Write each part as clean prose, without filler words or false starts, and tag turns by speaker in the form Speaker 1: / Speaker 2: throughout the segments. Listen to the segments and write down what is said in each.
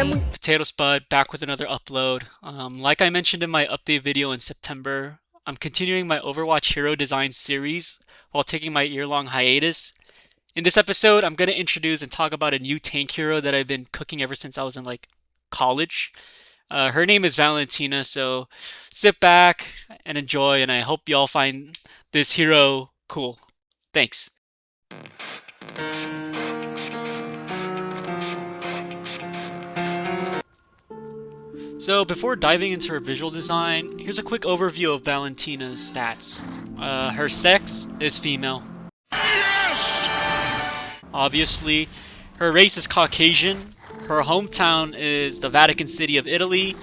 Speaker 1: everybody, Potato Spud back with another upload. Like I mentioned in my update video in September, I'm continuing my Overwatch hero design series while taking my year-long hiatus. In this episode, I'm going to introduce and talk about a new tank hero that I've been cooking ever since I was in college. Her name is Valentina, so sit back and enjoy, and I hope y'all find this hero cool. Thanks. So before diving into her visual design, here's a quick overview of Valentina's stats. Her sex is female. Yes! Obviously, her race is Caucasian. Her hometown is the Vatican City of Italy.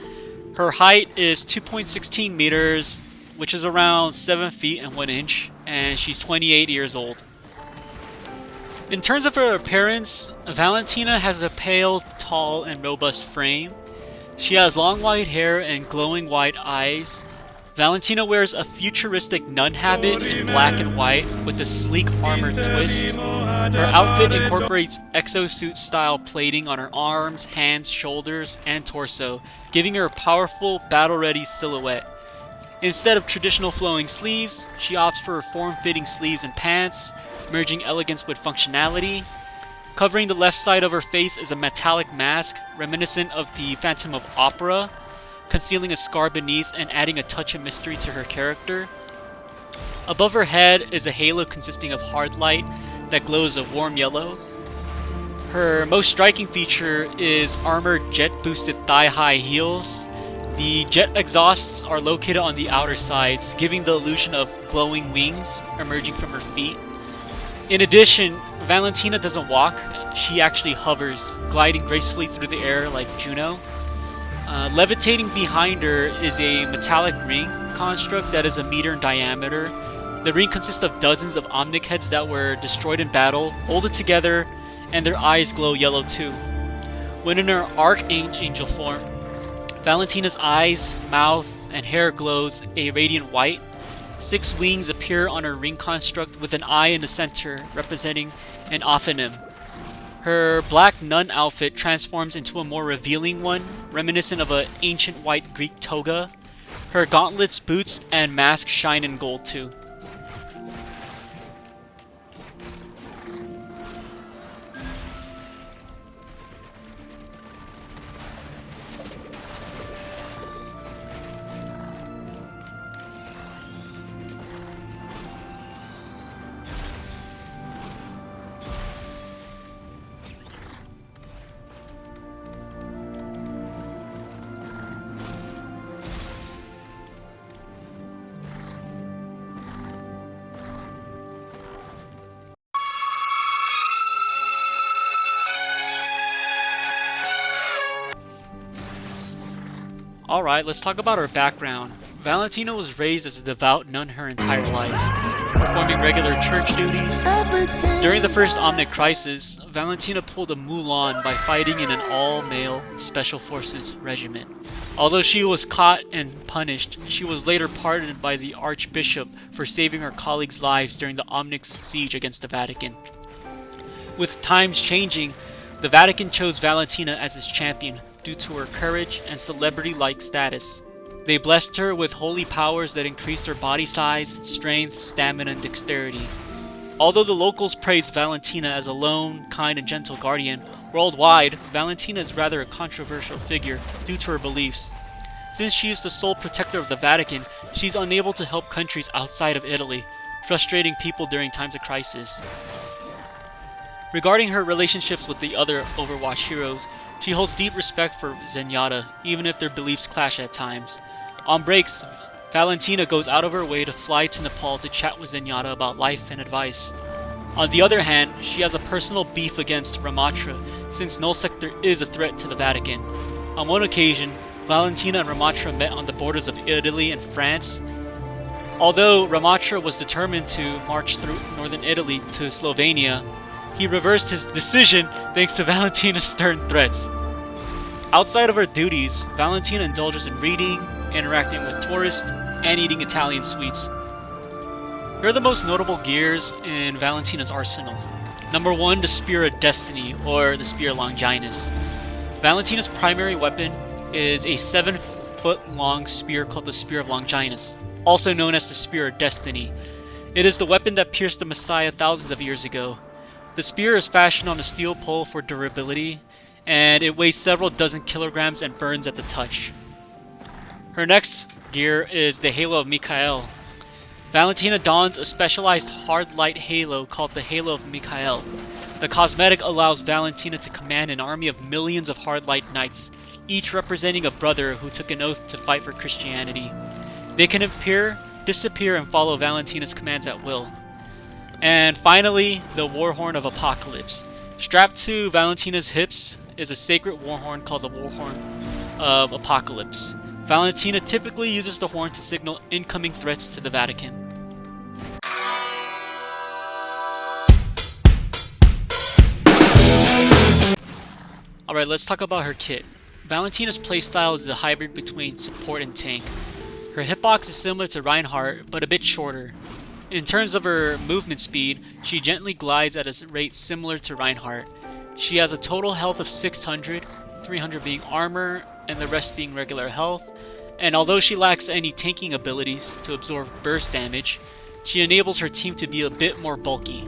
Speaker 1: Her height is 2.16 meters, which is around 7 feet and 1 inch, and she's 28 years old. In terms of her appearance, Valentina has a pale, tall, and robust frame. She has long white hair and glowing white eyes. Valentina wears a futuristic nun habit in black and white with a sleek armor twist. Her outfit incorporates exosuit-style plating on her arms, hands, shoulders, and torso, giving her a powerful, battle-ready silhouette. Instead of traditional flowing sleeves, she opts for form-fitting sleeves and pants, merging elegance with functionality. Covering the left side of her face is a metallic mask, reminiscent of the Phantom of Opera, concealing a scar beneath and adding a touch of mystery to her character. Above her head is a halo consisting of hard light that glows a warm yellow. Her most striking feature is armored jet-boosted thigh-high heels. The jet exhausts are located on the outer sides, giving the illusion of glowing wings emerging from her feet. In addition, Valentina doesn't walk, she actually hovers, gliding gracefully through the air like Juno. Levitating behind her is a metallic ring construct that is a meter in diameter. The ring consists of dozens of Omnic heads that were destroyed in battle, molded together, and their eyes glow yellow too. When in her Archangel form, Valentina's eyes, mouth, and hair glows a radiant white. 6 wings appear on her ring construct with an eye in the center, representing an ophonym. Her black nun outfit transforms into a more revealing one, reminiscent of an ancient white Greek toga. Her gauntlets, boots, and mask shine in gold too. Alright, let's talk about her background. Valentina was raised as a devout nun her entire life, performing regular church duties. During the first Omnic Crisis, Valentina pulled a Mulan by fighting in an all-male Special Forces regiment. Although she was caught and punished, she was later pardoned by the Archbishop for saving her colleagues' lives during the Omnic siege against the Vatican. With times changing, the Vatican chose Valentina as its champion, due to her courage and celebrity-like status. They blessed her with holy powers that increased her body size, strength, stamina, and dexterity. Although the locals praised Valentina as a lone, kind, and gentle guardian, worldwide, Valentina is rather a controversial figure due to her beliefs. Since she is the sole protector of the Vatican, she's unable to help countries outside of Italy, frustrating people during times of crisis. Regarding her relationships with the other Overwatch heroes, she holds deep respect for Zenyatta, even if their beliefs clash at times. On breaks, Valentina goes out of her way to fly to Nepal to chat with Zenyatta about life and advice. On the other hand, she has a personal beef against Ramatra, since Null Sector is a threat to the Vatican. On one occasion, Valentina and Ramatra met on the borders of Italy and France. Although Ramatra was determined to march through northern Italy to Slovenia, he reversed his decision thanks to Valentina's stern threats. Outside of her duties, Valentina indulges in reading, interacting with tourists, and eating Italian sweets. Here are the most notable gears in Valentina's arsenal. Number 1, the Spear of Destiny, or the Spear Longinus. Valentina's primary weapon is a 7-foot-long spear called the Spear of Longinus, also known as the Spear of Destiny. It is the weapon that pierced the Messiah thousands of years ago. The spear is fashioned on a steel pole for durability, and it weighs several dozen kilograms and burns at the touch. Her next gear is the Halo of Michael. Valentina dons a specialized hard light halo called the Halo of Michael. The cosmetic allows Valentina to command an army of millions of hard light knights, each representing a brother who took an oath to fight for Christianity. They can appear, disappear, and follow Valentina's commands at will. And finally, the Warhorn of Apocalypse. Strapped to Valentina's hips is a sacred warhorn called the Warhorn of Apocalypse. Valentina typically uses the horn to signal incoming threats to the Vatican. Alright, let's talk about her kit. Valentina's playstyle is a hybrid between support and tank. Her hitbox is similar to Reinhardt, but a bit shorter. In terms of her movement speed, she gently glides at a rate similar to Reinhardt. She has a total health of 600, 300 being armor, and the rest being regular health. And although she lacks any tanking abilities to absorb burst damage, she enables her team to be a bit more bulky.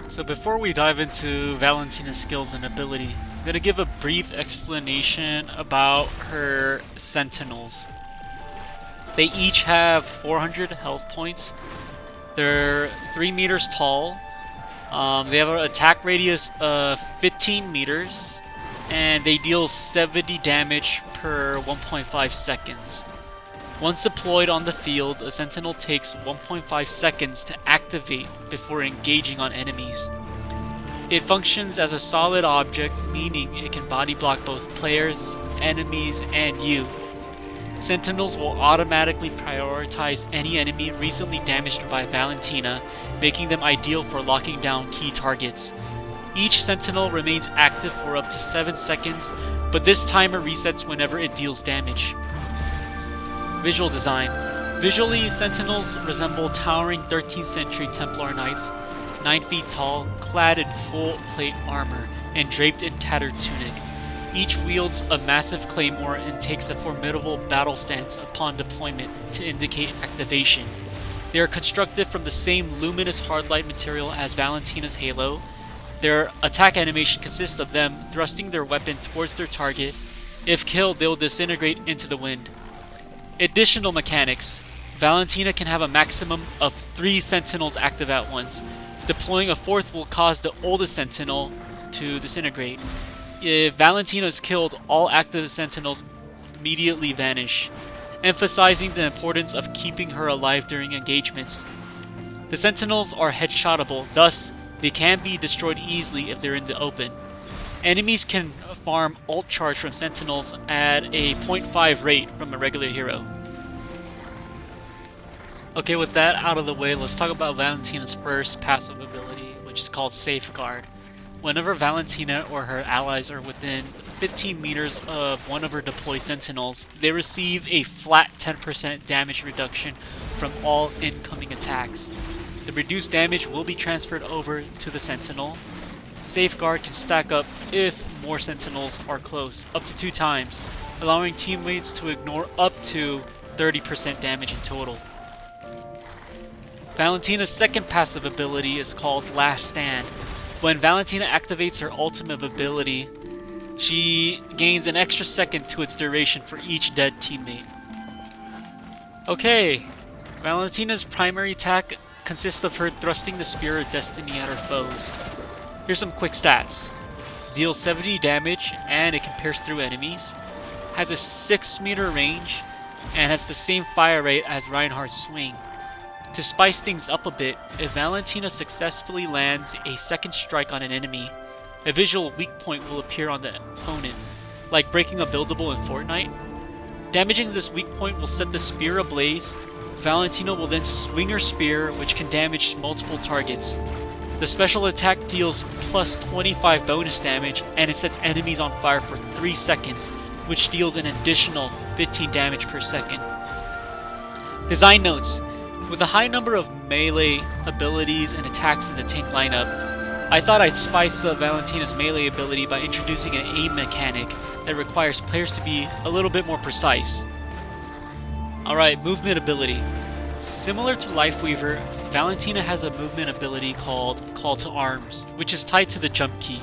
Speaker 1: So before we dive into Valentina's skills and ability, I'm going to give a brief explanation about her Sentinels. They each have 400 health points. They're 3 meters tall. They have an attack radius of 15 meters. And they deal 70 damage per 1.5 seconds. Once deployed on the field, a Sentinel takes 1.5 seconds to activate before engaging on enemies. It functions as a solid object, meaning it can body block both players, enemies, and you. Sentinels will automatically prioritize any enemy recently damaged by Valentina, making them ideal for locking down key targets. Each Sentinel remains active for up to 7 seconds, but this timer resets whenever it deals damage. Visual design. Visually, Sentinels resemble towering 13th century Templar knights, 9 feet tall, clad in full plate armor, and draped in tattered tunic. Each wields a massive claymore and takes a formidable battle stance upon deployment to indicate activation. They are constructed from the same luminous hardlight material as Valentina's halo. Their attack animation consists of them thrusting their weapon towards their target. If killed, they will disintegrate into the wind. Additional mechanics. Valentina can have a maximum of 3 Sentinels active at once. Deploying a 4th will cause the oldest Sentinel to disintegrate. If Valentina is killed, all active Sentinels immediately vanish, emphasizing the importance of keeping her alive during engagements. The Sentinels are headshotable, thus they can be destroyed easily if they're in the open. Enemies can farm ult charge from Sentinels at a 0.5 rate from a regular hero. Okay, with that out of the way, let's talk about Valentina's first passive ability, which is called Safeguard. Whenever Valentina or her allies are within 15 meters of one of her deployed Sentinels, they receive a flat 10% damage reduction from all incoming attacks. The reduced damage will be transferred over to the Sentinel. Safeguard can stack up if more Sentinels are close, up to 2 times, allowing teammates to ignore up to 30% damage in total. Valentina's second passive ability is called Last Stand. When Valentina activates her ultimate ability, she gains an extra second to its duration for each dead teammate. Okay, Valentina's primary attack consists of her thrusting the Spear of Destiny at her foes. Here's some quick stats. Deals 70 damage and it can pierce through enemies. Has a 6 meter range and has the same fire rate as Reinhardt's swing. To spice things up a bit, if Valentina successfully lands a second strike on an enemy, a visual weak point will appear on the opponent, like breaking a buildable in Fortnite. Damaging this weak point will set the spear ablaze. Valentina will then swing her spear, which can damage multiple targets. The special attack deals plus 25 bonus damage, and it sets enemies on fire for 3 seconds, which deals an additional 15 damage per second. Design notes. With a high number of melee abilities and attacks in the tank lineup, I thought I'd spice up Valentina's melee ability by introducing an aim mechanic that requires players to be a little bit more precise. Alright, movement ability. Similar to Lifeweaver, Valentina has a movement ability called Call to Arms, which is tied to the jump key.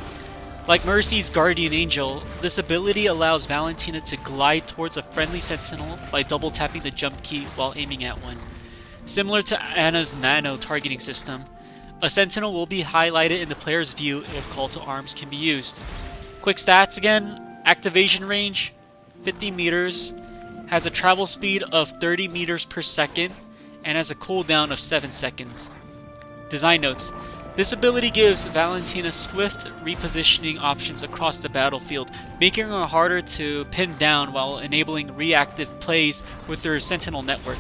Speaker 1: Like Mercy's Guardian Angel, this ability allows Valentina to glide towards a friendly sentinel by double tapping the jump key while aiming at one. Similar to Ana's nano targeting system, a sentinel will be highlighted in the player's view if Call to Arms can be used. Quick stats again, activation range 50 meters, has a travel speed of 30 meters per second, and has a cooldown of 7 seconds. Design notes. This ability gives Valentina swift repositioning options across the battlefield, making her harder to pin down while enabling reactive plays with her sentinel network.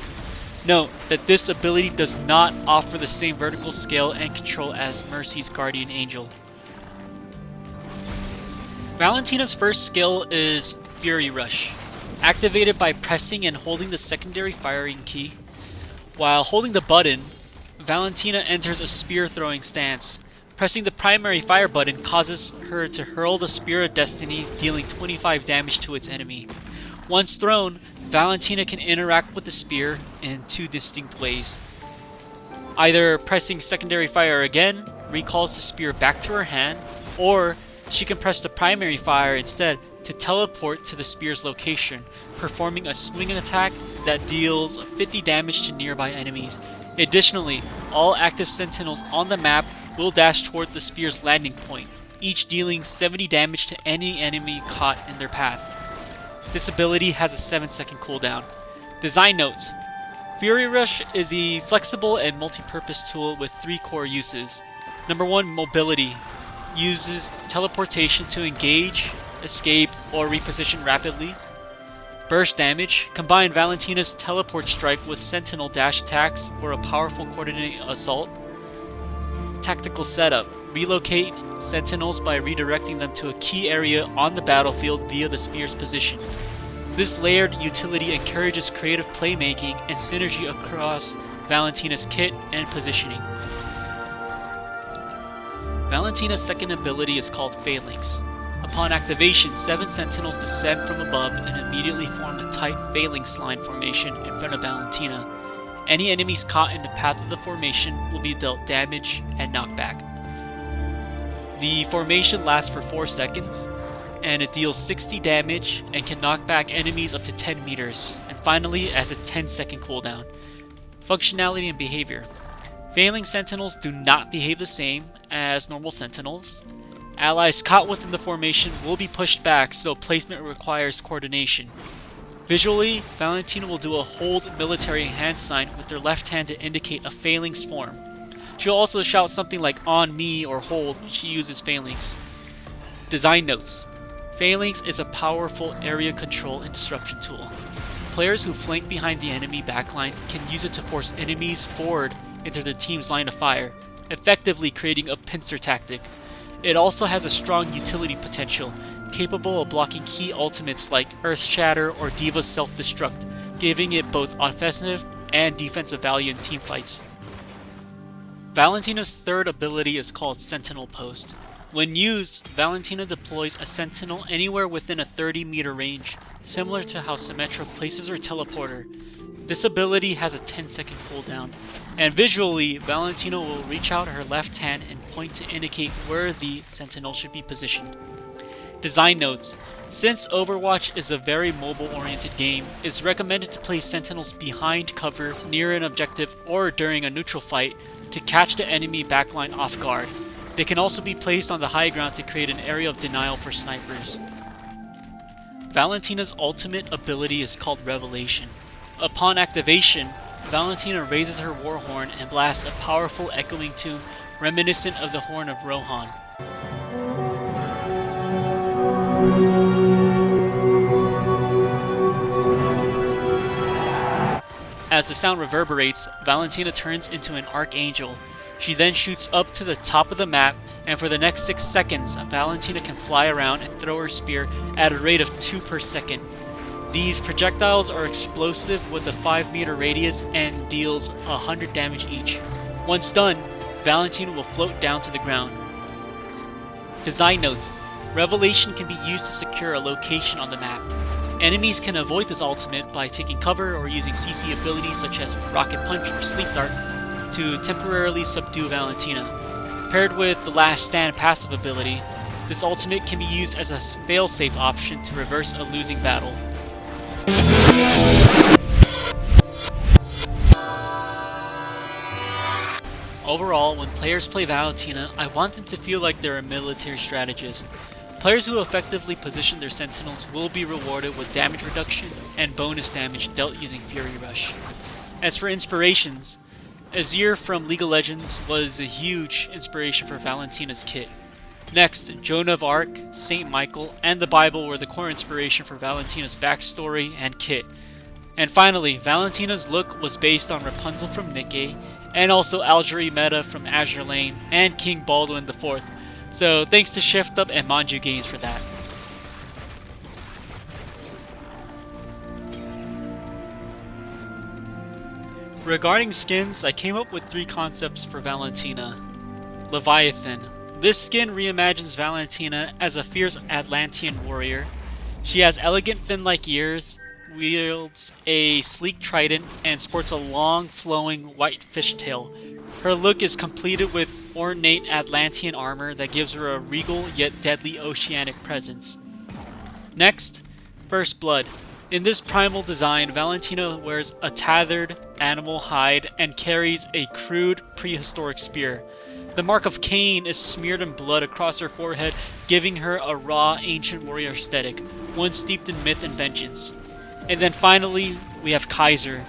Speaker 1: Note that this ability does not offer the same vertical scale and control as Mercy's Guardian Angel. Valentina's first skill is Fury Rush, activated by pressing and holding the secondary firing key. While holding the button, Valentina enters a spear throwing stance. Pressing the primary fire button causes her to hurl the Spear of Destiny, dealing 25 damage to its enemy. Once thrown, Valentina can interact with the spear in two distinct ways. Either pressing secondary fire again recalls the spear back to her hand, or she can press the primary fire instead to teleport to the spear's location, performing a swinging attack that deals 50 damage to nearby enemies. Additionally, all active sentinels on the map will dash toward the spear's landing point, each dealing 70 damage to any enemy caught in their path. This ability has a 7-second cooldown. Design notes. Fury Rush is a flexible and multi-purpose tool with 3 core uses. Number 1, mobility. Uses teleportation to engage, escape, or reposition rapidly. Burst damage. Combine Valentina's teleport strike with sentinel dash attacks for a powerful coordinated assault. Tactical setup. Relocate sentinels by redirecting them to a key area on the battlefield via the spear's position. This layered utility encourages creative playmaking and synergy across Valentina's kit and positioning. Valentina's second ability is called Phalanx. Upon activation, 7 sentinels descend from above and immediately form a tight phalanx line formation in front of Valentina. Any enemies caught in the path of the formation will be dealt damage and knockback. The formation lasts for 4 seconds, and it deals 60 damage and can knock back enemies up to 10 meters, and finally has a 10-second cooldown. Functionality and behavior. Phalanx sentinels do not behave the same as normal sentinels. Allies caught within the formation will be pushed back, so placement requires coordination. Visually, Valentina will do a hold military hand sign with her left hand to indicate a phalanx form. She'll also shout something like "on me" or "hold" when she uses Phalanx. Design notes. Phalanx is a powerful area control and disruption tool. Players who flank behind the enemy backline can use it to force enemies forward into their team's line of fire, effectively creating a pincer tactic. It also has a strong utility potential, capable of blocking key ultimates like Earth Shatter or Diva's Self-Destruct, giving it both offensive and defensive value in teamfights. Valentina's third ability is called Sentinel Post. When used, Valentina deploys a sentinel anywhere within a 30-meter range, similar to how Symmetra places her teleporter. This ability has a 10-second cooldown, and visually, Valentina will reach out her left hand and point to indicate where the sentinel should be positioned. Design notes. Since Overwatch is a very mobile-oriented game, it's recommended to place sentinels behind cover, near an objective, or during a neutral fight to catch the enemy backline off guard. They can also be placed on the high ground to create an area of denial for snipers. Valentina's ultimate ability is called Revelation. Upon activation, Valentina raises her war horn and blasts a powerful echoing tune reminiscent of the horn of Rohan. As the sound reverberates, Valentina turns into an archangel. She then shoots up to the top of the map, and for the next 6 seconds, Valentina can fly around and throw her spear at a rate of 2 per second. These projectiles are explosive with a 5-meter radius and deals 100 damage each. Once done, Valentina will float down to the ground. Design notes. Revelation can be used to secure a location on the map. Enemies can avoid this ultimate by taking cover or using CC abilities such as Rocket Punch or Sleep Dart to temporarily subdue Valentina. Paired with the Last Stand passive ability, this ultimate can be used as a failsafe option to reverse a losing battle. Overall, when players play Valentina, I want them to feel like they're a military strategist. Players who effectively position their sentinels will be rewarded with damage reduction and bonus damage dealt using Fury Rush. As for inspirations, Azir from League of Legends was a huge inspiration for Valentina's kit. Next, Joan of Arc, Saint Michael, and the Bible were the core inspiration for Valentina's backstory and kit. And finally, Valentina's look was based on Rapunzel from Nikke, and also Algerie Meta from Azure Lane, and King Baldwin IV. So thanks to Shift Up and Manju Games for that. Regarding skins, I came up with 3 concepts for Valentina. Leviathan. This skin reimagines Valentina as a fierce Atlantean warrior. She has elegant fin-like ears, wields a sleek trident, and sports a long, flowing white fishtail. Her look is completed with ornate Atlantean armor that gives her a regal yet deadly oceanic presence. Next, First Blood. In this primal design, Valentina wears a tethered animal hide and carries a crude prehistoric spear. The mark of Cain is smeared in blood across her forehead, giving her a raw, ancient warrior aesthetic, one steeped in myth and vengeance. And then finally, we have Kaiser.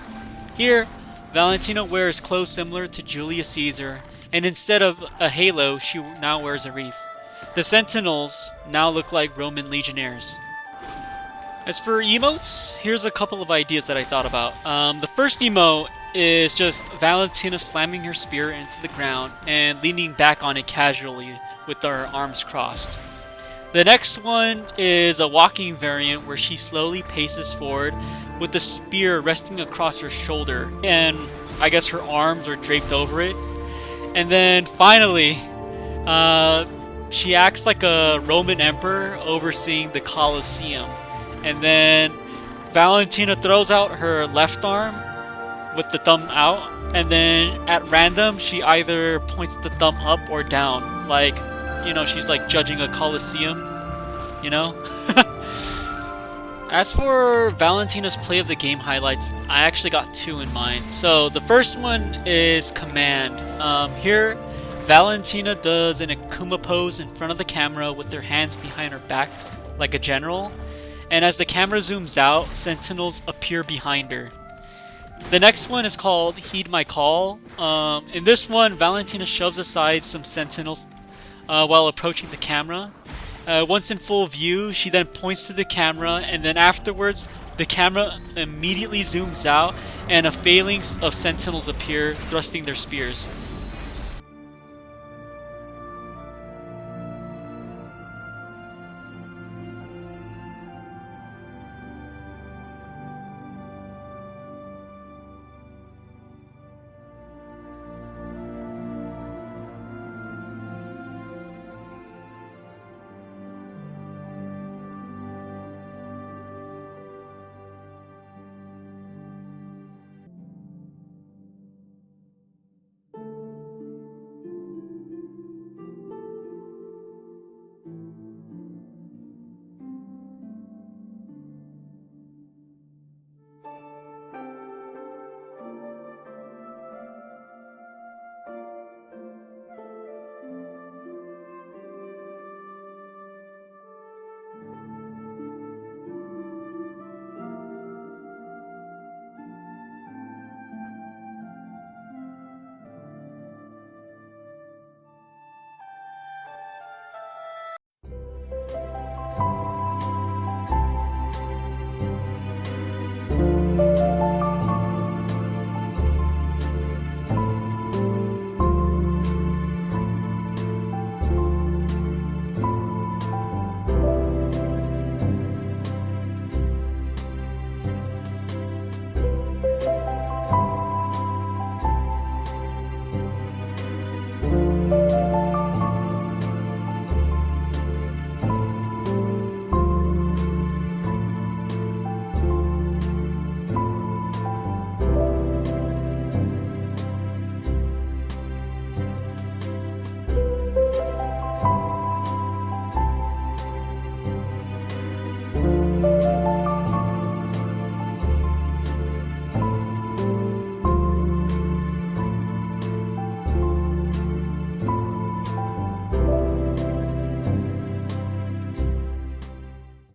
Speaker 1: Here, Valentina wears clothes similar to Julius Caesar, and instead of a halo, she now wears a wreath. The Sentinels now look like Roman legionnaires. As for emotes, here's a couple of ideas that I thought about. The first emote is just Valentina slamming her spear into the ground and leaning back on it casually with her arms crossed. The next one is a walking variant where she slowly paces forward with the spear resting across her shoulder, and I guess her arms are draped over it. And then finally, she acts like a Roman emperor overseeing the Colosseum. And then Valentina throws out her left arm with the thumb out, and then at random she either points the thumb up or down, like, you know, she's like judging a Colosseum, you know? As for Valentina's play of the game highlights, I actually got 2 in mind. So the first one is command. Here, Valentina does an Akuma pose in front of the camera with her hands behind her back like a general. And as the camera zooms out, sentinels appear behind her. The next one is called Heed My Call. In this one, Valentina shoves aside some sentinels while approaching the camera. Once in full view, she then points to the camera, and then afterwards, the camera immediately zooms out and a phalanx of sentinels appear, thrusting their spears.